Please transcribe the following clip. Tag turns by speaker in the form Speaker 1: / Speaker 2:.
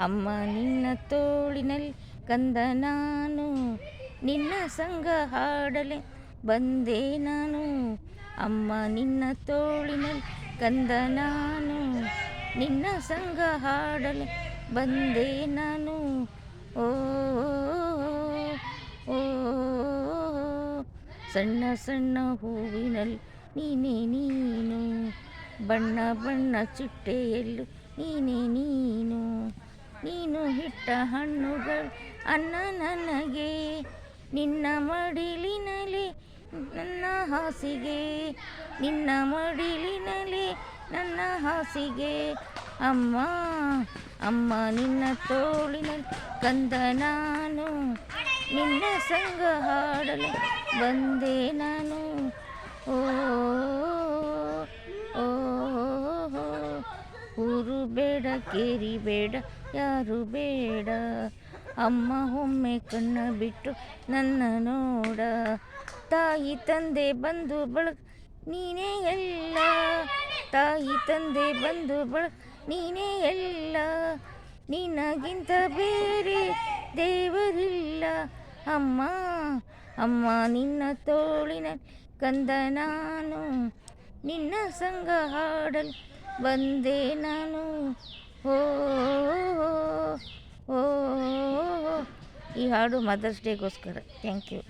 Speaker 1: ಅಮ್ಮ ನಿನ್ನ ತೋಳಿನಲ್ಲಿ ಕಂದ ನಾನು, ನಿನ್ನ ಸಂಗ ಹಾಡಲೆ ಬಂದೆ ನಾನು. ಅಮ್ಮ ನಿನ್ನ ತೋಳಿನಲ್ಲಿ ಕಂದ ನಾನು, ನಿನ್ನ ಸಂಗ ಹಾಡಲೆ ಬಂದೆ ನಾನು. ಓ ಓ ಸಣ್ಣ ಸಣ್ಣ ಹೂವಿನಲ್ಲಿ ನೀನೇ ನೀನು, ಬಣ್ಣ ಬಣ್ಣ ಚಿಟ್ಟೆಯಲ್ಲೂ ನೀನೇ ನೀನು. ನೀನು ಇಟ್ಟ ಹಣ್ಣುಗಳು ಅನ್ನ ನನಗೆ, ನಿನ್ನ ಮಡಿಲಿನಲ್ಲೇ ನನ್ನ ಹಾಸಿಗೆ, ನಿನ್ನ ಮಡಿಲಿನಲ್ಲೇ ನನ್ನ ಹಾಸಿಗೆ. ಅಮ್ಮ ಅಮ್ಮ ನಿನ್ನ ತೋಳಿನಲ್ಲಿ ಕಂದ ನಾನು, ನಿನ್ನ ಸಂಗ ಹಾಡಲು ಬಂದೆ ನಾನು. ಓ ಓ ಊರು ಬೇಡ ಕೇರಿ ಬೇಡ ಯಾರು ಬೇಡ, ಅಮ್ಮ ಒಮ್ಮೆ ಕಣ್ಣ ಬಿಟ್ಟು ನನ್ನ ನೋಡ. ತಾಯಿ ತಂದೆ ಬಂಧು ಬಳಗ ನೀನೇ ಎಲ್ಲ, ತಾಯಿ ತಂದೆ ಬಂಧು ಬಳಗ ನೀನೇ ಎಲ್ಲ, ನಿನಗಿಂತ ಬೇರೆ ದೇವರಿಲ್ಲ. ಅಮ್ಮ ಅಮ್ಮ ನಿನ್ನ ತೋಳಿನ ಕಂದ ನಾನು, ನಿನ್ನ ಸಂಗ ಹಾಡಲು ಬಂದೆ ನಾನು. ಓ ಓ ಈ ಹಾಡು ಮದರ್ಸ್ ಡೇಗೋಸ್ಕರ. Thank you.